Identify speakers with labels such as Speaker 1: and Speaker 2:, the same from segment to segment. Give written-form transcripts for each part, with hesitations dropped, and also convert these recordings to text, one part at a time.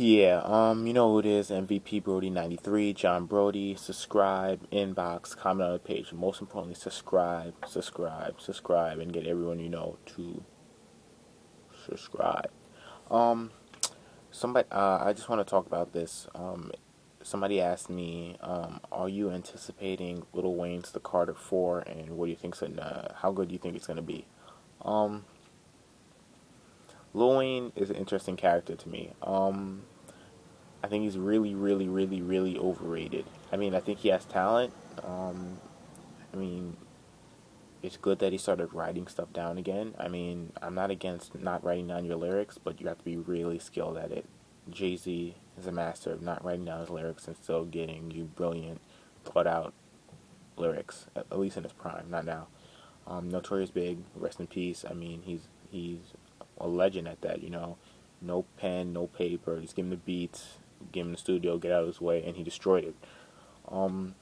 Speaker 1: Yeah, you know who it is, MVP Brody 93, John Brody, subscribe, inbox, comment on the page. Most importantly, subscribe, and get everyone you know to subscribe. Um, I just want to talk about this. Somebody asked me, are you anticipating Lil Wayne's The Carter 4, and what do you think's how good do you think it's gonna be? Um, Lil Wayne is an interesting character to me. I think he's really overrated. I mean, I think he has talent. Um, I mean, it's good that he started writing stuff down again. I mean, I'm not against not writing down your lyrics, but you have to be really skilled at it. Jay-Z is a master of not writing down his lyrics and still getting you brilliant, thought out lyrics, at least in his prime, not now. Notorious Big, rest in peace. I mean, he's a legend at that. No pen, no paper. Just give him the beats, give him the studio, get out of his way, and he destroyed it. Um,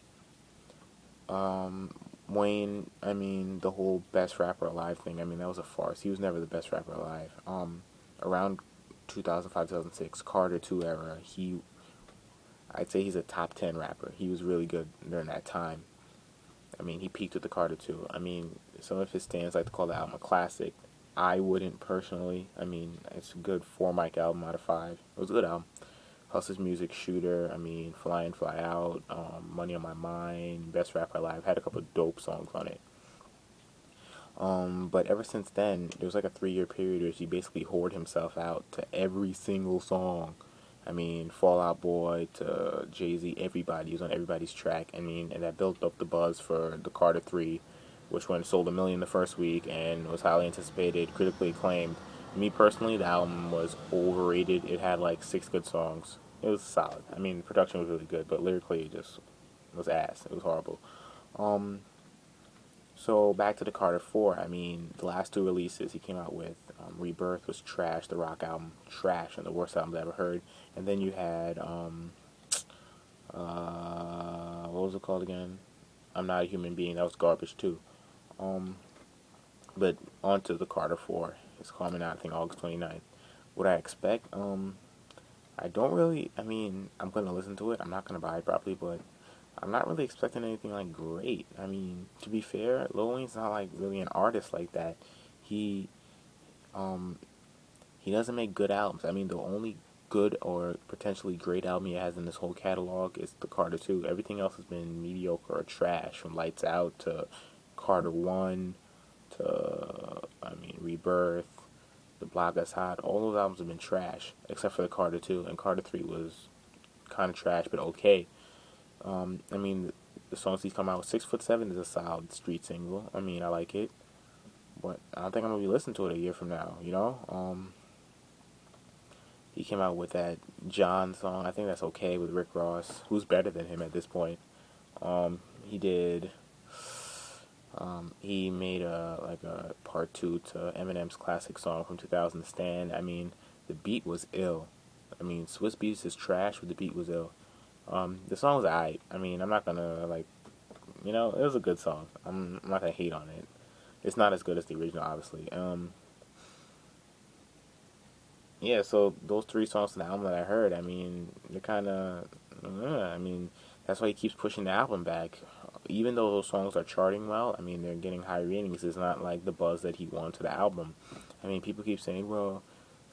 Speaker 1: um, Wayne. I mean, the whole best rapper alive thing. I mean, that was a farce. He was never the best rapper alive. Around 2005, 2006, Carter 2 era, I'd say he's a top 10 rapper. He was really good during that time. I mean, he peaked with the Carter 2. I mean, some of his stands like to call the album a classic. I wouldn't personally. I mean, it's a good 4 mic album out of 5. It was a good album. Hustler's Music, Shooter, I mean, Fly In, Fly Out, Money on My Mind, Best Rapper Alive, had a couple of dope songs on it. But ever since then, there was like a 3 year period where he basically whored himself out to every single song. I mean, Fall Out Boy to Jay-Z, everybody was on everybody's track. I mean, and that built up the buzz for the Carter 3, which went sold 1 million the first week and was highly anticipated, critically acclaimed. Me personally, the album was overrated. It had like 6 good songs. It was solid. I mean, the production was really good, but lyrically, it just was ass. It was horrible. Um, so back to the Carter 4. I mean, the last 2 releases he came out with, Rebirth was trash. The Rock album, trash, and the worst album I ever heard. And then you had what was it called again? I'm Not a Human Being. That was garbage too. Um, but on to the Carter 4. It's coming out, I think, August 29th. What I expect? I don't really. I mean, I'm gonna listen to it. I'm not gonna buy it probably, but I'm not really expecting anything like great. I mean, to be fair, Lil Wayne's not like really an artist like that. He um he doesn't make good albums. I mean, the only good or potentially great album he has in this whole catalog is the Carter 2. Everything else has been mediocre or trash, from Lights Out to Carter 1 to, I mean, Rebirth, The Block That's Hot. All those albums have been trash, except for the Carter 2. And Carter 3 was kind of trash, but okay. I mean, the songs he's come out with, 6'7" is a solid street single. I mean, I like it, but I don't think I'm gonna be listening to it a year from now. He came out with that John song. I think that's okay with Rick Ross, who's better than him at this point. He did. He made a part 2 to Eminem's classic song from 2000, Stan. I mean, the beat was ill. I mean, Swiss Beats is trash, but the beat was ill. The song was alright. I mean, I'm not gonna it was a good song. I'm not gonna hate on it. It's not as good as the original, obviously. Yeah. So those 3 songs to the album that I heard, I mean, they're kind of. I mean, that's why he keeps pushing the album back. Even though those songs are charting well, I mean, they're getting high ratings. It's not like the buzz that he wanted to the album. I mean, people keep saying, well,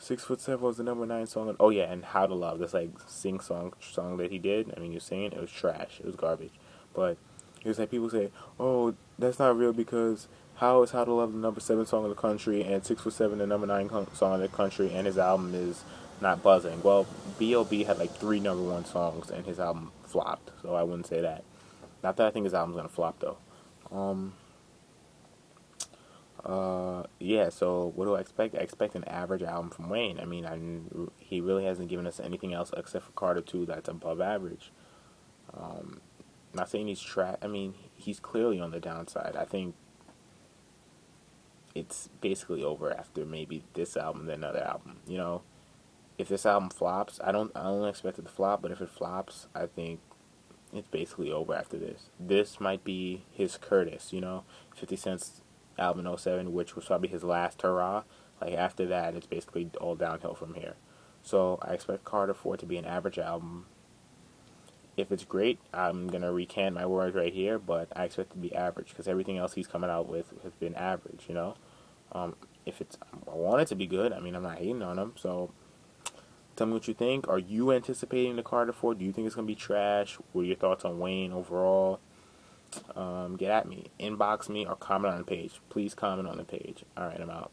Speaker 1: 6'7" was the number 9 song. Oh yeah, and How to Love, this like song that he did. I mean, you're singing, it was trash. It was garbage. But it's like people say, oh, that's not real because how is How to Love the number 7 song in the country and 6'7" the number 9 song in the country and his album is not buzzing? Well, B.O.B. had like 3 number 1 songs and his album flopped, so I wouldn't say that. Not that I think his album's gonna flop though. Um, yeah, so what do I expect? I expect an average album from Wayne. I mean, he really hasn't given us anything else except for Carter 2 that's above average. Um, Not saying he's trash. I mean, he's clearly on the downside. I think it's basically over after maybe this album, then another album. If this album flops, I don't expect it to flop, but if it flops, I think it's basically over after this. This might be his Curtis, 50 Cent's album in '07, which was probably his last hurrah. Like, after that, it's basically all downhill from here. So I expect Carter 4 to be an average album. If it's great, I'm gonna recant my words right here, but I expect it to be average because everything else he's coming out with has been average. Um, if it's, I want it to be good. I mean, I'm not hating on him. So tell me what you think. Are you anticipating the Carter 4? Do you think it's gonna be trash? What are your thoughts on Wayne overall? Get at me, inbox me, or comment on the page. Please comment on the page. All right, I'm out.